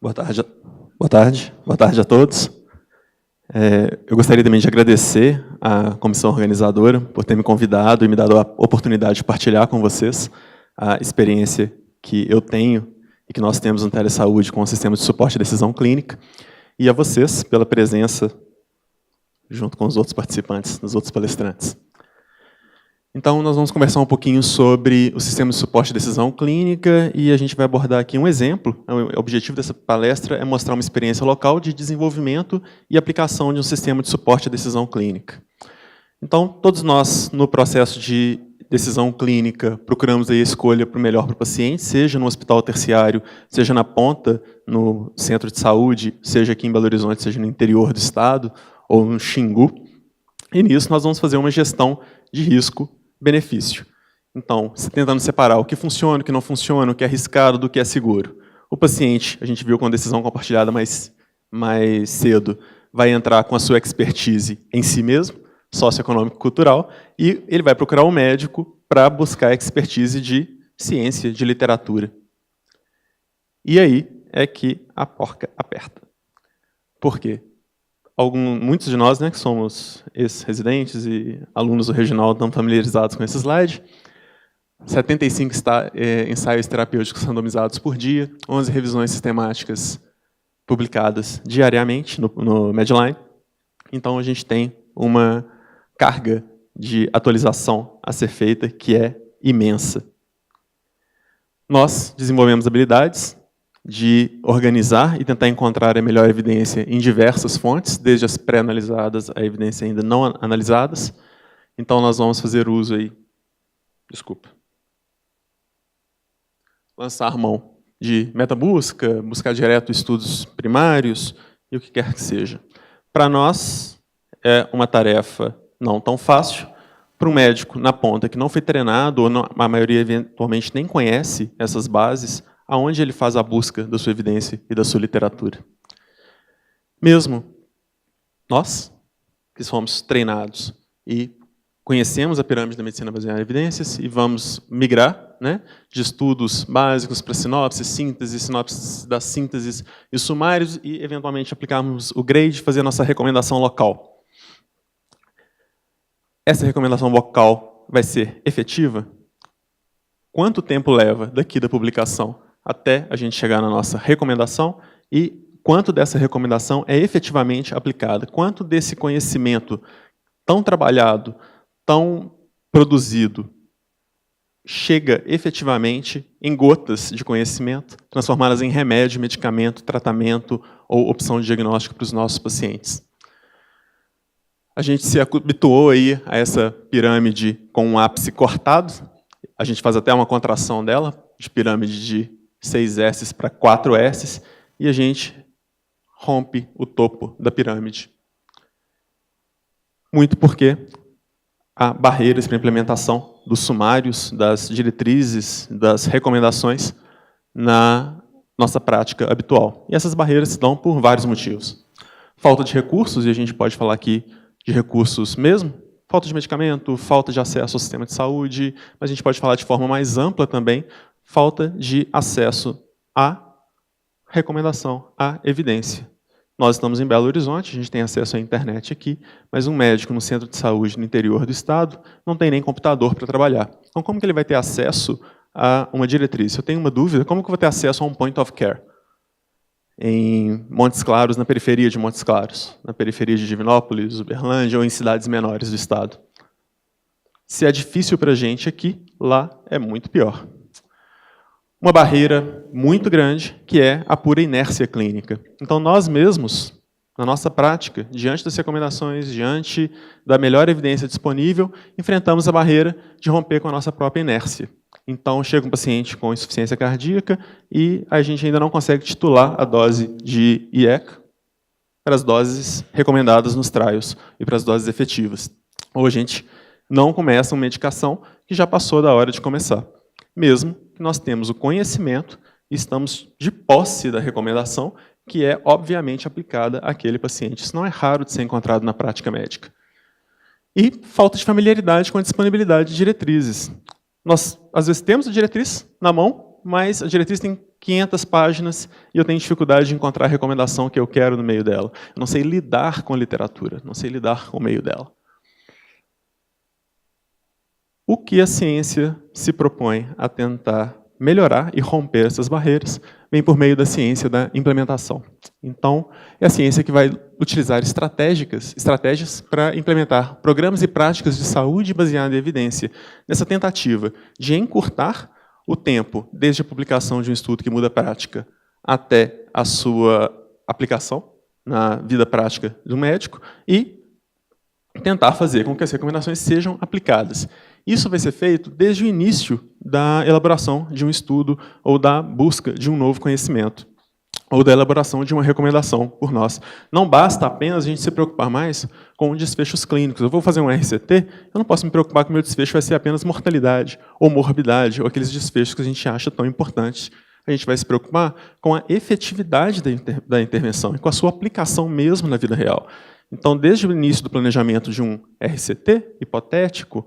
Boa tarde, boa tarde a todos. Eu gostaria também de agradecer à comissão organizadora por ter me convidado e me dado a oportunidade de partilhar com vocês a experiência que eu tenho e que nós temos no Telesaúde com o sistema de suporte à decisão clínica, e a vocês pela presença junto com os outros participantes, os outros palestrantes. Então, nós vamos conversar um pouquinho sobre o sistema de suporte à decisão clínica e a gente vai abordar aqui um exemplo. O objetivo dessa palestra é mostrar uma experiência local de desenvolvimento e aplicação de um sistema de suporte à decisão clínica. Então, todos nós, no processo de decisão clínica, procuramos aí a escolha para o melhor para o paciente, seja no hospital terciário, seja na ponta, no centro de saúde, seja aqui em Belo Horizonte, seja no interior do estado, ou no Xingu. E nisso nós vamos fazer uma gestão de risco-benefício. Então, tentando separar o que funciona, o que não funciona, o que é arriscado do que é seguro. O paciente, a gente viu com a decisão compartilhada mais cedo, vai entrar com a sua expertise em si mesmo, socioeconômico-cultural, e ele vai procurar um médico para buscar expertise de ciência, de literatura. E aí é que a porca aperta. Por quê? Muitos de nós, que somos ex-residentes e alunos do regional, estão familiarizados com esse slide. 75 ensaios terapêuticos randomizados por dia, 11 revisões sistemáticas publicadas diariamente no Medline. Então, a gente tem uma carga de atualização a ser feita que é imensa. Nós desenvolvemos habilidades de organizar e tentar encontrar a melhor evidência em diversas fontes, desde as pré-analisadas a evidência ainda não analisadas. Então, nós vamos fazer uso aí, lançar mão de metabusca, buscar direto estudos primários e o que quer que seja. Para nós, é uma tarefa não tão fácil. Para um médico na ponta que não foi treinado, ou não, a maioria eventualmente nem conhece essas bases, aonde ele faz a busca da sua evidência e da sua literatura. Mesmo nós, que somos treinados e conhecemos a pirâmide da medicina baseada em evidências e vamos migrar de estudos básicos para sinopse, sinopse das sínteses e sumários e, eventualmente, aplicarmos o grade e fazer a nossa recomendação local. Essa recomendação local vai ser efetiva? Quanto tempo leva daqui da publicação até a gente chegar na nossa recomendação e quanto dessa recomendação é efetivamente aplicada? Quanto desse conhecimento tão trabalhado, tão produzido, chega efetivamente em gotas de conhecimento, transformadas em remédio, medicamento, tratamento ou opção de diagnóstico para os nossos pacientes? A gente se habituou aí a essa pirâmide com um ápice cortado. A gente faz até uma contração dela, de pirâmide de 6 S's para 4 S's, e a gente rompe o topo da pirâmide. Muito porque há barreiras para a implementação dos sumários, das diretrizes, das recomendações na nossa prática habitual. E essas barreiras se dão por vários motivos. Falta de recursos, e a gente pode falar aqui de recursos mesmo, falta de medicamento, falta de acesso ao sistema de saúde, mas a gente pode falar de forma mais ampla também, falta de acesso à recomendação, à evidência. Nós estamos em Belo Horizonte, a gente tem acesso à internet aqui, mas um médico no centro de saúde no interior do estado não tem nem computador para trabalhar. Então, como que ele vai ter acesso a uma diretriz? Se eu tenho uma dúvida, como que eu vou ter acesso a um point of care? Em Montes Claros, na periferia de Montes Claros, na periferia de Divinópolis, Uberlândia ou em cidades menores do estado. Se é difícil para a gente aqui, lá é muito pior. Uma barreira muito grande, que é a pura inércia clínica. Então, nós mesmos, na nossa prática, diante das recomendações, diante da melhor evidência disponível, enfrentamos a barreira de romper com a nossa própria inércia. Então, chega um paciente com insuficiência cardíaca e a gente ainda não consegue titular a dose de IECA para as doses recomendadas nos trials e para as doses efetivas. Ou a gente não começa uma medicação que já passou da hora de começar. Mesmo que nós temos o conhecimento e estamos de posse da recomendação, que é, obviamente, aplicada àquele paciente. Isso não é raro de ser encontrado na prática médica. E falta de familiaridade com a disponibilidade de diretrizes. Nós, às vezes, temos a diretriz na mão, mas a diretriz tem 500 páginas e eu tenho dificuldade de encontrar a recomendação que eu quero no meio dela. Eu não sei lidar com a literatura, não sei lidar com o meio dela. O que a ciência se propõe a tentar melhorar e romper essas barreiras vem por meio da ciência da implementação. Então, é a ciência que vai utilizar estratégias para implementar programas e práticas de saúde baseada em evidência, nessa tentativa de encurtar o tempo desde a publicação de um estudo que muda a prática até a sua aplicação na vida prática do médico e tentar fazer com que as recomendações sejam aplicadas. Isso vai ser feito desde o início da elaboração de um estudo ou da busca de um novo conhecimento, ou da elaboração de uma recomendação por nós. Não basta apenas a gente se preocupar mais com desfechos clínicos. Eu vou fazer um RCT, eu não posso me preocupar que o meu desfecho vai ser apenas mortalidade, ou morbidade, ou aqueles desfechos que a gente acha tão importantes. A gente vai se preocupar com a efetividade da intervenção e com a sua aplicação mesmo na vida real. Então, desde o início do planejamento de um RCT hipotético,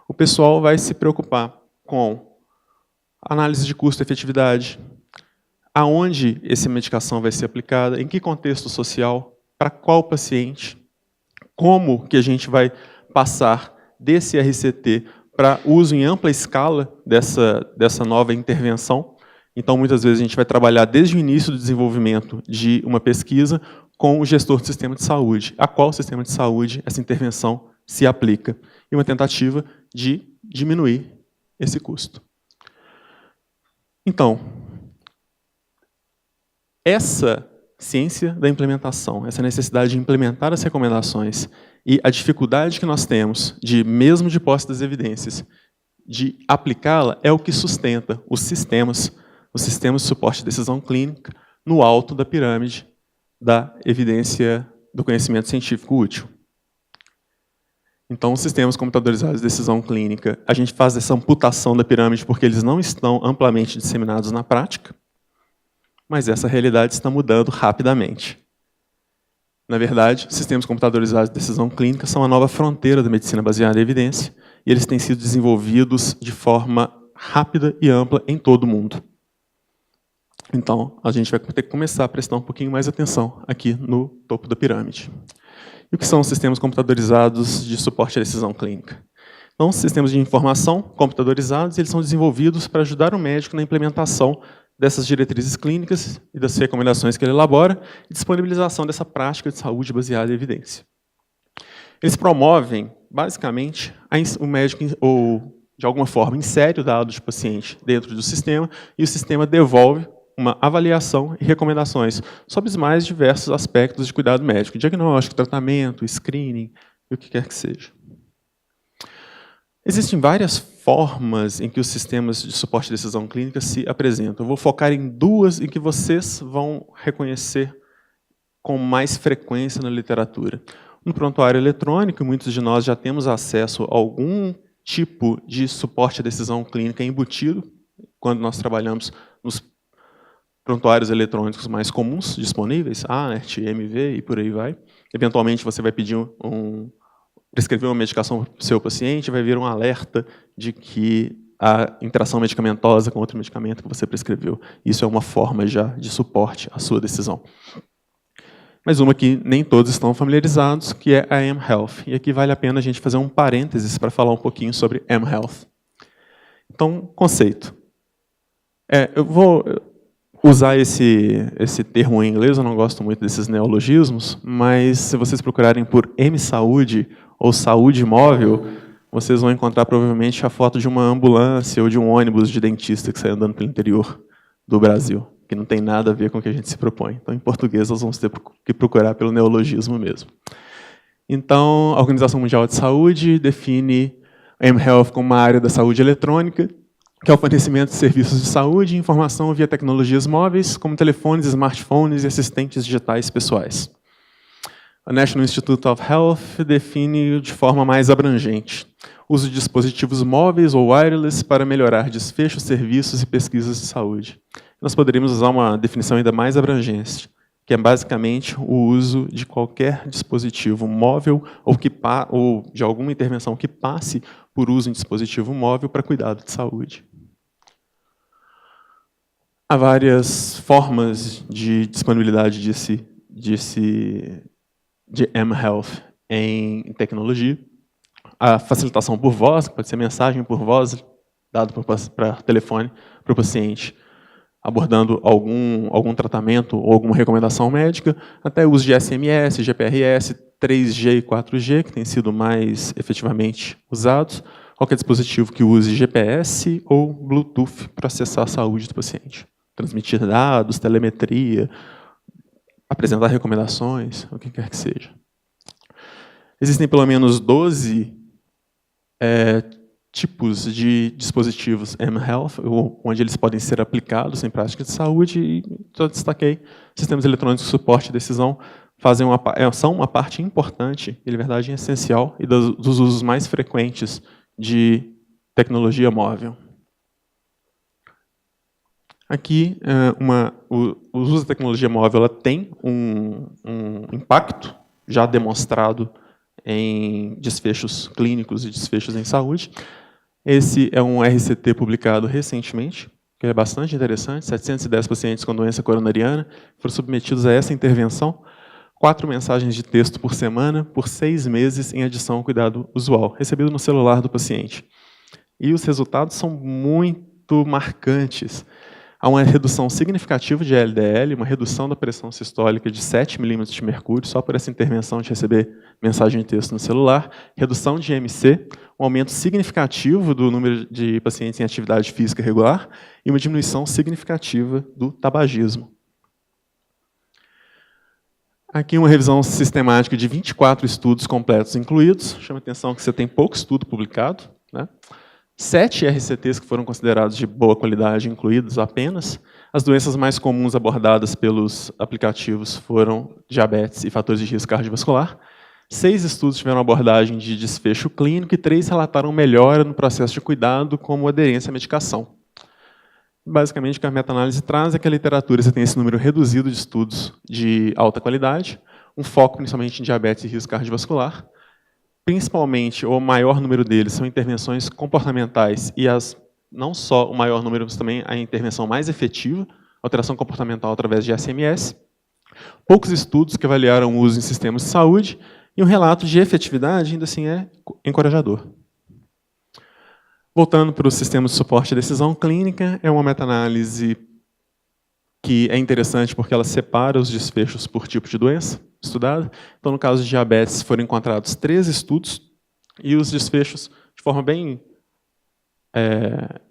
o pessoal vai se preocupar com análise de custo e efetividade, aonde essa medicação vai ser aplicada, em que contexto social, para qual paciente, como que a gente vai passar desse RCT para uso em ampla escala dessa nova intervenção. Então, muitas vezes, a gente vai trabalhar desde o início do desenvolvimento de uma pesquisa com o gestor do sistema de saúde, a qual sistema de saúde essa intervenção se aplica, e uma tentativa de diminuir esse custo. Então, essa ciência da implementação, essa necessidade de implementar as recomendações e a dificuldade que nós temos, mesmo de posse das evidências, de aplicá-la, é o que sustenta os sistemas de suporte de decisão clínica no alto da pirâmide da evidência do conhecimento científico útil. Então, os sistemas computadorizados de decisão clínica, a gente faz essa amputação da pirâmide porque eles não estão amplamente disseminados na prática, mas essa realidade está mudando rapidamente. Na verdade, os sistemas computadorizados de decisão clínica são a nova fronteira da medicina baseada em evidência e eles têm sido desenvolvidos de forma rápida e ampla em todo o mundo. Então, a gente vai ter que começar a prestar um pouquinho mais atenção aqui no topo da pirâmide. E o que são os sistemas computadorizados de suporte à decisão clínica? Então, sistemas de informação computadorizados, eles são desenvolvidos para ajudar o médico na implementação dessas diretrizes clínicas e das recomendações que ele elabora e disponibilização dessa prática de saúde baseada em evidência. Eles promovem, basicamente, o médico, ou de alguma forma, insere o dado de paciente dentro do sistema e o sistema devolve uma avaliação e recomendações sobre os mais diversos aspectos de cuidado médico, diagnóstico, tratamento, screening e o que quer que seja. Existem várias formas em que os sistemas de suporte de decisão clínica se apresentam. Eu vou focar em duas em que vocês vão reconhecer com mais frequência na literatura. No prontuário eletrônico, muitos de nós já temos acesso a algum tipo de suporte à decisão clínica embutido, quando nós trabalhamos nos prontuários eletrônicos mais comuns disponíveis, ANERT, MV e por aí vai. Eventualmente, você vai pedir prescrever uma medicação para o seu paciente, vai vir um alerta de que a interação medicamentosa com outro medicamento que você prescreveu. Isso é uma forma já de suporte à sua decisão. Mas uma que nem todos estão familiarizados, que é a mHealth. E aqui vale a pena a gente fazer um parênteses para falar um pouquinho sobre mHealth. Então, conceito. Eu vou usar esse termo em inglês, eu não gosto muito desses neologismos, mas se vocês procurarem por mSaúde ou saúde móvel, vocês vão encontrar provavelmente a foto de uma ambulância ou de um ônibus de dentista que sai andando pelo interior do Brasil, que não tem nada a ver com o que a gente se propõe. Então, em português, nós vamos ter que procurar pelo neologismo mesmo. Então, a Organização Mundial de Saúde define mHealth como uma área da saúde eletrônica, que é o fornecimento de serviços de saúde e informação via tecnologias móveis, como telefones, smartphones e assistentes digitais pessoais. A National Institute of Health define de forma mais abrangente o uso de dispositivos móveis ou wireless para melhorar desfechos, serviços e pesquisas de saúde. Nós poderíamos usar uma definição ainda mais abrangente, que é basicamente o uso de qualquer dispositivo móvel ou de alguma intervenção que passe por uso em dispositivo móvel para cuidado de saúde. Há várias formas de disponibilidade de mHealth em tecnologia. A facilitação por voz, que pode ser mensagem por voz, dado para telefone para o paciente, abordando algum tratamento ou alguma recomendação médica, até o uso de SMS, GPRS, 3G e 4G, que têm sido mais efetivamente usados, qualquer dispositivo que use GPS ou Bluetooth para acessar a saúde do paciente. Transmitir dados, telemetria, apresentar recomendações, o que quer que seja. Existem pelo menos 12 tipos de dispositivos mHealth, onde eles podem ser aplicados em práticas de saúde, e eu destaquei sistemas eletrônicos de suporte e decisão são uma parte importante, e, na verdade, essencial, e dos usos mais frequentes de tecnologia móvel. Aqui, o uso da tecnologia móvel ela tem um impacto já demonstrado em desfechos clínicos e desfechos em saúde. Esse é um RCT publicado recentemente, que é bastante interessante. 710 pacientes com doença coronariana foram submetidos a essa intervenção. 4 mensagens de texto por semana, por 6 meses, em adição ao cuidado usual, recebido no celular do paciente. E os resultados são muito marcantes. Há uma redução significativa de LDL, uma redução da pressão sistólica de 7 milímetros de mercúrio, só por essa intervenção de receber mensagem de texto no celular, redução de IMC, um aumento significativo do número de pacientes em atividade física regular e uma diminuição significativa do tabagismo. Aqui uma revisão sistemática de 24 estudos completos incluídos. Chama a atenção que você tem pouco estudo publicado, né? 7 RCTs que foram considerados de boa qualidade incluídos apenas. As doenças mais comuns abordadas pelos aplicativos foram diabetes e fatores de risco cardiovascular. 6 estudos tiveram abordagem de desfecho clínico e 3 relataram melhora no processo de cuidado, como aderência à medicação. Basicamente, o que a meta-análise traz é que a literatura você tem esse número reduzido de estudos de alta qualidade, um foco principalmente em diabetes e risco cardiovascular. Principalmente, o maior número deles são intervenções comportamentais e não só o maior número, mas também a intervenção mais efetiva, alteração comportamental através de SMS. Poucos estudos que avaliaram o uso em sistemas de saúde e um relato de efetividade ainda assim é encorajador. Voltando para o sistema de suporte à decisão clínica, é uma meta-análise que é interessante porque ela separa os desfechos por tipo de doença estudada. Então, no caso de diabetes, foram encontrados 3 estudos e os desfechos, de forma bem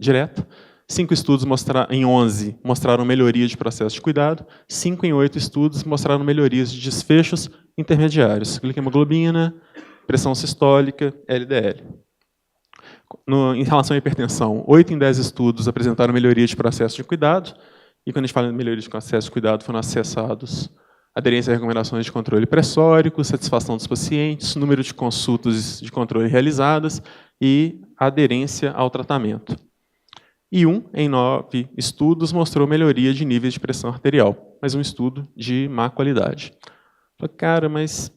direta, 5 estudos em 11 mostraram melhoria de processo de cuidado, 5 em 8 estudos mostraram melhorias de desfechos intermediários, glicemoglobina, pressão sistólica, LDL. Em relação à hipertensão, 8 em 10 estudos apresentaram melhoria de processo de cuidado, e quando a gente fala em melhoria de processo de cuidado, foram acessados aderência a recomendações de controle pressórico, satisfação dos pacientes, número de consultas de controle realizadas e aderência ao tratamento. E 1 em 9 estudos mostrou melhoria de níveis de pressão arterial, mas um estudo de má qualidade. Cara, mas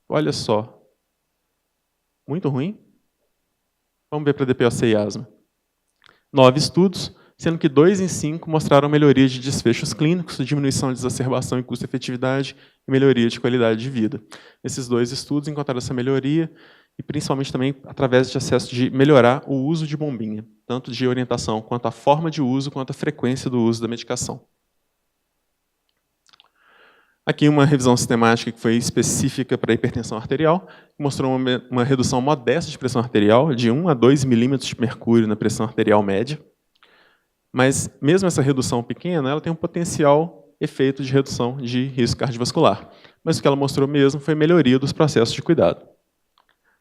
olha só, muito ruim? Vamos ver para DPOC e asma. 9 estudos, sendo que 2 em 5 mostraram melhoria de desfechos clínicos, diminuição de exacerbação e custo-efetividade e melhoria de qualidade de vida. Esses 2 estudos encontraram essa melhoria, e principalmente também através de acesso de melhorar o uso de bombinha, tanto de orientação quanto a forma de uso, quanto a frequência do uso da medicação. Aqui uma revisão sistemática que foi específica para a hipertensão arterial, que mostrou uma redução modesta de pressão arterial, de 1 a 2 milímetros de mercúrio na pressão arterial média. Mas, mesmo essa redução pequena, ela tem um potencial efeito de redução de risco cardiovascular. Mas o que ela mostrou mesmo foi melhoria dos processos de cuidado.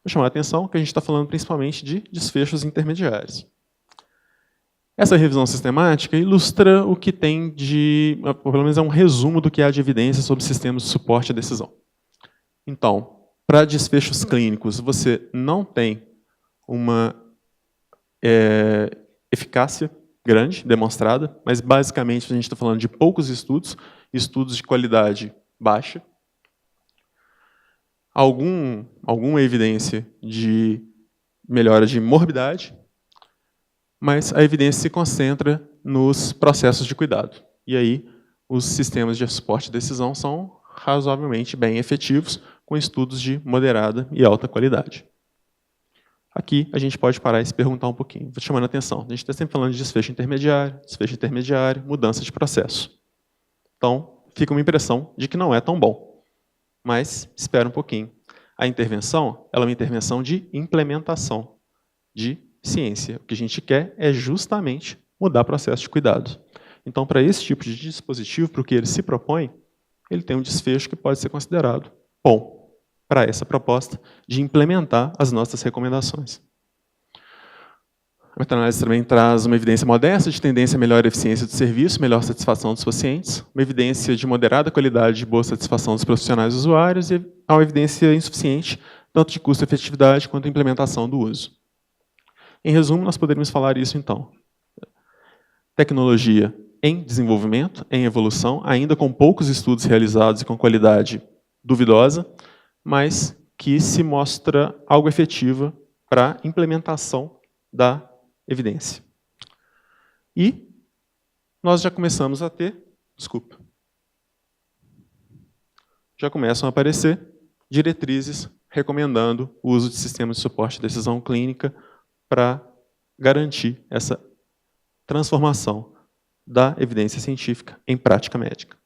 Vou chamar a atenção que a gente está falando principalmente de desfechos intermediários. Essa revisão sistemática ilustra o que tem pelo menos é um resumo do que há de evidência sobre sistemas de suporte à decisão. Então, para desfechos clínicos, você não tem uma eficácia grande, demonstrada, mas basicamente a gente está falando de poucos estudos de qualidade baixa, alguma evidência de melhora de morbidade, mas a evidência se concentra nos processos de cuidado. E aí, os sistemas de suporte de decisão são razoavelmente bem efetivos, com estudos de moderada e alta qualidade. Aqui, a gente pode parar e se perguntar um pouquinho. Vou chamando a atenção. A gente está sempre falando de desfecho intermediário, mudança de processo. Então, fica uma impressão de que não é tão bom. Mas, espera um pouquinho. A intervenção, ela é uma intervenção de implementação de ciência. O que a gente quer é justamente mudar o processo de cuidado. Então, para esse tipo de dispositivo, para o que ele se propõe, ele tem um desfecho que pode ser considerado bom para essa proposta de implementar as nossas recomendações. A meta-análise também traz uma evidência modesta de tendência a melhor eficiência do serviço, melhor satisfação dos pacientes, uma evidência de moderada qualidade e boa satisfação dos profissionais usuários e uma evidência insuficiente, tanto de custo-efetividade quanto implementação do uso. Em resumo, nós poderíamos falar isso, então. Tecnologia em desenvolvimento, em evolução, ainda com poucos estudos realizados e com qualidade duvidosa, mas que se mostra algo efetiva para a implementação da evidência. E nós já começamos a ter, já começam a aparecer diretrizes recomendando o uso de sistemas de suporte de decisão clínica para garantir essa transformação da evidência científica em prática médica.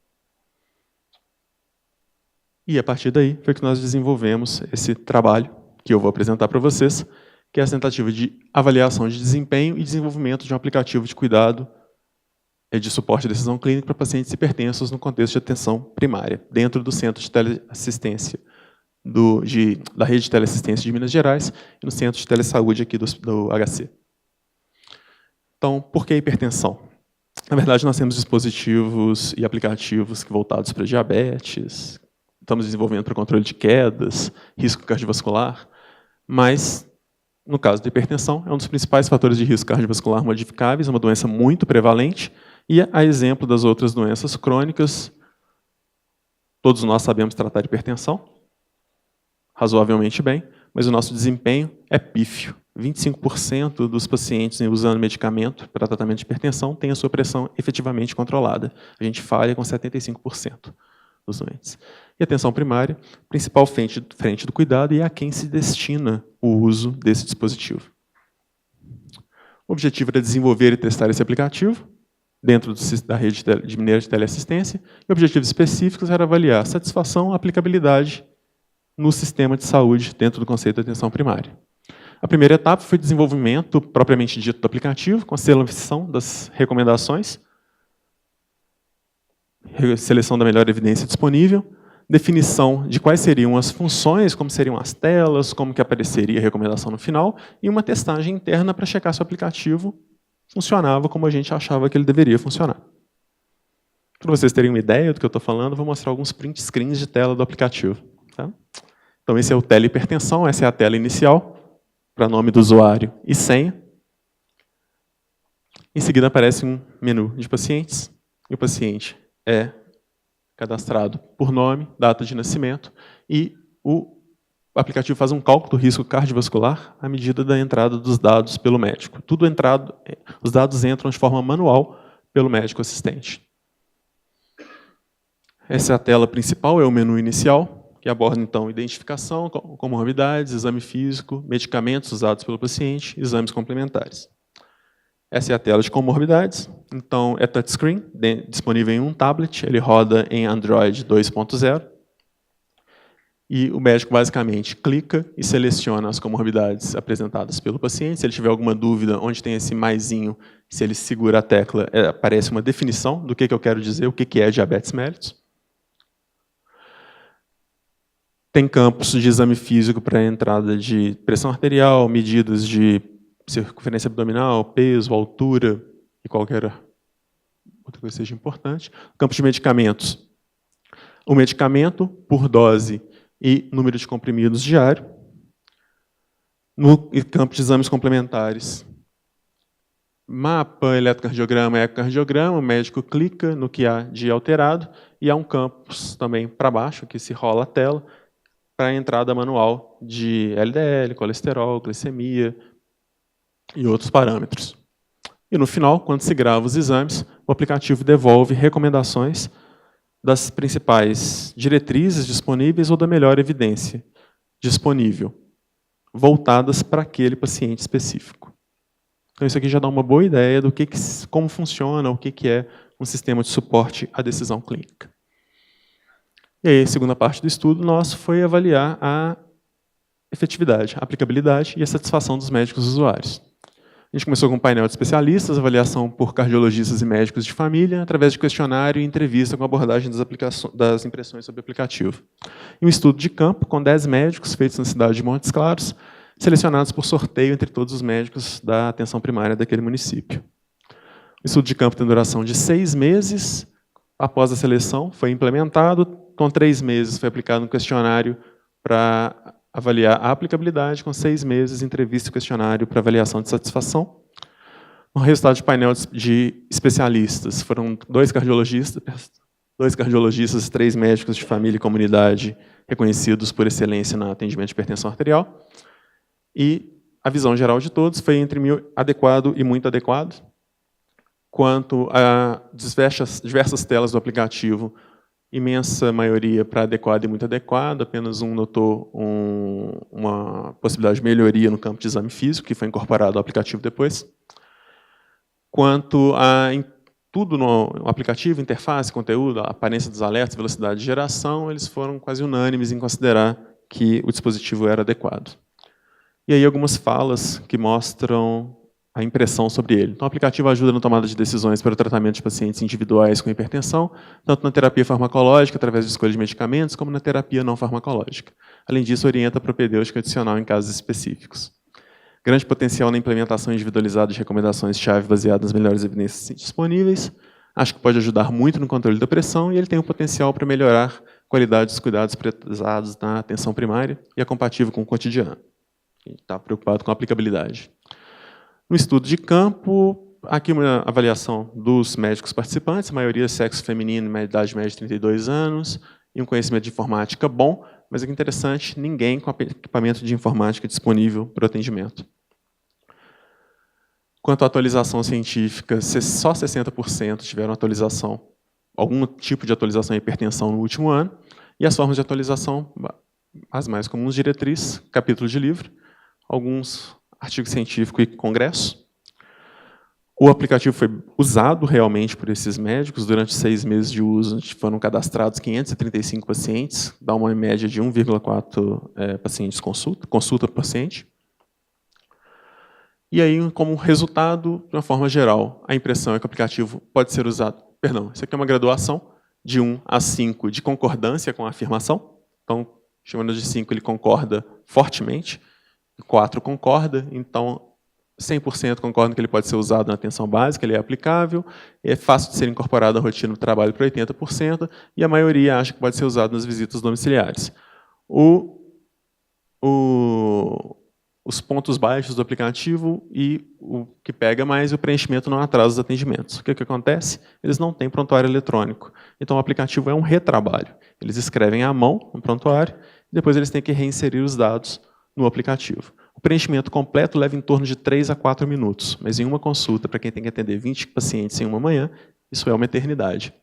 E, a partir daí, foi que nós desenvolvemos esse trabalho, que eu vou apresentar para vocês, que é a tentativa de avaliação de desempenho e desenvolvimento de um aplicativo de cuidado de suporte de decisão clínica para pacientes hipertensos no contexto de atenção primária, dentro do Centro de Teleassistência, da Rede de Teleassistência de Minas Gerais e no Centro de Telesaúde aqui do HC. Então, por que a hipertensão? Na verdade, nós temos dispositivos e aplicativos voltados para diabetes, estamos desenvolvendo para controle de quedas, risco cardiovascular, mas, no caso da hipertensão, é um dos principais fatores de risco cardiovascular modificáveis, uma doença muito prevalente, e, a exemplo das outras doenças crônicas, todos nós sabemos tratar de hipertensão, razoavelmente bem, mas o nosso desempenho é pífio. 25% dos pacientes usando medicamento para tratamento de hipertensão têm a sua pressão efetivamente controlada. A gente falha com 75% dos doentes. E a atenção primária, principal frente do cuidado, e é a quem se destina o uso desse dispositivo. O objetivo era desenvolver e testar esse aplicativo dentro da rede de mineira de teleassistência, e objetivos específicos era avaliar a satisfação e aplicabilidade no sistema de saúde dentro do conceito de atenção primária. A primeira etapa foi o desenvolvimento propriamente dito do aplicativo, com a seleção das recomendações, seleção da melhor evidência disponível, definição de quais seriam as funções, como seriam as telas, como que apareceria a recomendação no final, e uma testagem interna para checar se o aplicativo funcionava como a gente achava que ele deveria funcionar. Para vocês terem uma ideia do que eu estou falando, eu vou mostrar alguns print screens de tela do aplicativo. Tá? Então, esse é o telehipertensão, essa é a tela inicial, para nome do usuário e senha. Em seguida aparece um menu de pacientes, e o paciente é cadastrado por nome, data de nascimento, e o aplicativo faz um cálculo do risco cardiovascular à medida da entrada dos dados pelo médico. Os dados entram de forma manual pelo médico assistente. Essa é a tela principal, é o menu inicial, que aborda, então, identificação, comorbidades, exame físico, medicamentos usados pelo paciente, exames complementares. Essa é a tela de comorbidades. Então, é touchscreen, disponível em um tablet, ele roda em Android 2.0. E o médico, basicamente, clica e seleciona as comorbidades apresentadas pelo paciente. Se ele tiver alguma dúvida, onde tem esse maisinho, se ele segura a tecla, aparece uma definição do que eu quero dizer, o que é diabetes mellitus. Tem campos de exame físico para entrada de pressão arterial, medidas de circunferência abdominal, peso, altura e qualquer outra coisa que seja importante. Campos de medicamentos. O medicamento por dose e número de comprimidos diário. No campo de exames complementares. Mapa, eletrocardiograma, ecocardiograma, o médico clica no que há de alterado e há um campo também para baixo, que se rola a tela, para a entrada manual de LDL, colesterol, glicemia e outros parâmetros. E no final, quando se grava os exames, o aplicativo devolve recomendações das principais diretrizes disponíveis ou da melhor evidência disponível, voltadas para aquele paciente específico. Então isso aqui já dá uma boa ideia do como funciona, o que é um sistema de suporte à decisão clínica. E aí, a segunda parte do estudo nosso foi avaliar a efetividade, a aplicabilidade e a satisfação dos médicos usuários. A gente começou com um painel de especialistas, avaliação por cardiologistas e médicos de família, através de questionário e entrevista com abordagem das impressões sobre o aplicativo. E um estudo de campo com 10 médicos, feitos na cidade de Montes Claros, selecionados por sorteio entre todos os médicos da atenção primária daquele município. O estudo de campo tem duração de 6 meses. Após a seleção, foi implementado. Com 3 meses, foi aplicado um questionário para avaliar a aplicabilidade, com 6 meses, entrevista e questionário para avaliação de satisfação. No resultado de painel de especialistas, foram 2 cardiologistas, 3 médicos de família e comunidade reconhecidos por excelência no atendimento de hipertensão arterial. E a visão geral de todos foi entre adequado e muito adequado. Quanto a diversas telas do aplicativo, imensa maioria para adequado e muito adequado, apenas um notou uma possibilidade de melhoria no campo de exame físico, que foi incorporado ao aplicativo depois. Quanto a tudo no aplicativo, interface, conteúdo, a aparência dos alertas, velocidade de geração, eles foram quase unânimes em considerar que o dispositivo era adequado. E aí algumas falas que mostram a impressão sobre ele. Então, o aplicativo ajuda na tomada de decisões para o tratamento de pacientes individuais com hipertensão, tanto na terapia farmacológica, através de escolha de medicamentos, como na terapia não farmacológica. Além disso, orienta a propedêutica adicional em casos específicos. Grande potencial na implementação individualizada de recomendações-chave baseadas nas melhores evidências disponíveis. Acho que pode ajudar muito no controle da pressão e ele tem o potencial para melhorar a qualidade dos cuidados precisados na atenção primária e é compatível com o cotidiano. A gente está preocupado com a aplicabilidade. No estudo de campo, aqui uma avaliação dos médicos participantes, a maioria sexo feminino, idade média de 32 anos, e um conhecimento de informática bom, mas é interessante, ninguém com equipamento de informática disponível para o atendimento. Quanto à atualização científica, só 60% tiveram atualização, algum tipo de atualização em hipertensão no último ano, e as formas de atualização, as mais comuns, diretriz, capítulo de livro, alguns artigo científico e congresso. O aplicativo foi usado realmente por esses médicos. Durante 6 meses de uso, foram cadastrados 535 pacientes, dá uma média de 1,4 pacientes consulta por paciente. E aí, como resultado, de uma forma geral, a impressão é que o aplicativo pode ser usado... Perdão, isso aqui é uma graduação de 1 a 5 de concordância com a afirmação. Então, chamando de 5, ele concorda fortemente. 4 concorda, então 100% concorda que ele pode ser usado na atenção básica, ele é aplicável, é fácil de ser incorporado à rotina do trabalho para 80%, e a maioria acha que pode ser usado nas visitas domiciliares. Os pontos baixos do aplicativo e o que pega mais é o preenchimento não atrasa os atendimentos. O que acontece? Eles não têm prontuário eletrônico. Então o aplicativo é um retrabalho. Eles escrevem à mão no prontuário, e depois eles têm que reinserir os dados no aplicativo. O preenchimento completo leva em torno de 3 a 4 minutos, mas em uma consulta, para quem tem que atender 20 pacientes em uma manhã, isso é uma eternidade.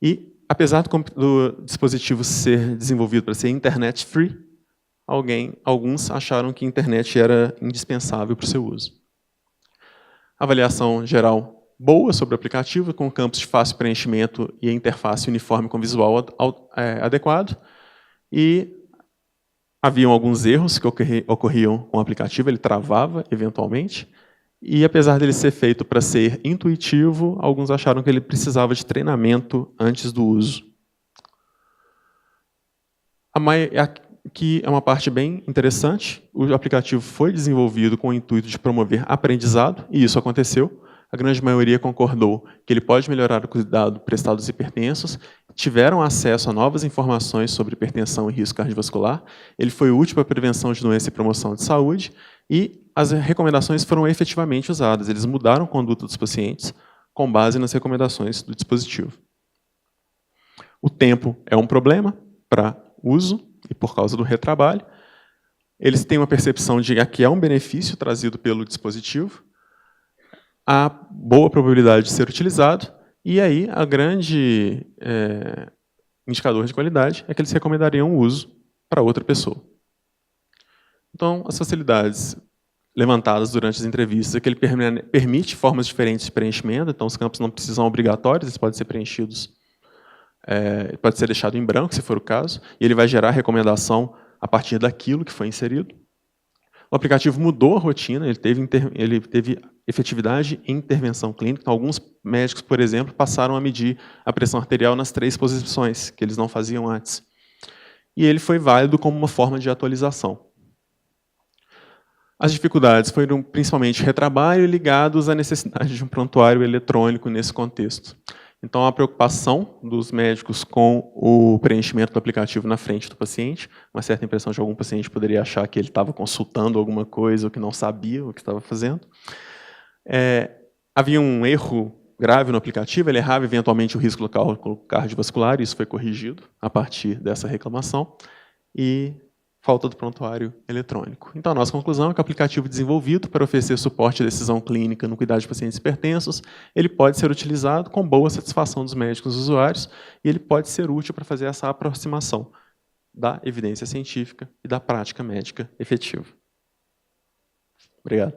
E, apesar do dispositivo ser desenvolvido para ser internet free, alguns acharam que a internet era indispensável para o seu uso. Avaliação geral boa sobre o aplicativo, com campos de fácil preenchimento e a interface uniforme com visual adequado. E haviam alguns erros que ocorriam com o aplicativo, ele travava eventualmente, e apesar dele ser feito para ser intuitivo, alguns acharam que ele precisava de treinamento antes do uso. Aqui é uma parte bem interessante, o aplicativo foi desenvolvido com o intuito de promover aprendizado, e isso aconteceu. A grande maioria concordou que ele pode melhorar o cuidado prestado aos hipertensos, tiveram acesso a novas informações sobre hipertensão e risco cardiovascular, ele foi útil para a prevenção de doença e promoção de saúde, e as recomendações foram efetivamente usadas. Eles mudaram a conduta dos pacientes com base nas recomendações do dispositivo. O tempo é um problema para uso e por causa do retrabalho. Eles têm uma percepção de que é um benefício trazido pelo dispositivo. há boa probabilidade de ser utilizado, e aí a grande indicador de qualidade é que eles recomendariam o uso para outra pessoa. Então, as facilidades levantadas durante as entrevistas é que ele permite formas diferentes de preenchimento, então os campos não precisam obrigatórios, eles podem ser preenchidos, pode ser deixado em branco, se for o caso, e ele vai gerar recomendação a partir daquilo que foi inserido. O aplicativo mudou a rotina, ele teve efetividade em intervenção clínica. Então, alguns médicos, por exemplo, passaram a medir a pressão arterial nas 3 posições, que eles não faziam antes. E ele foi válido como uma forma de atualização. As dificuldades foram principalmente retrabalho ligados à necessidade de um prontuário eletrônico nesse contexto. Então, a preocupação dos médicos com o preenchimento do aplicativo na frente do paciente, uma certa impressão de algum paciente poderia achar que ele estava consultando alguma coisa ou que não sabia o que estava fazendo. Havia um erro grave no aplicativo, ele errava eventualmente o risco local cardiovascular, e isso foi corrigido a partir dessa reclamação, e falta do prontuário eletrônico. Então, a nossa conclusão é que o aplicativo desenvolvido para oferecer suporte à decisão clínica no cuidado de pacientes hipertensos, ele pode ser utilizado com boa satisfação dos médicos e usuários, e ele pode ser útil para fazer essa aproximação da evidência científica e da prática médica efetiva. Obrigado.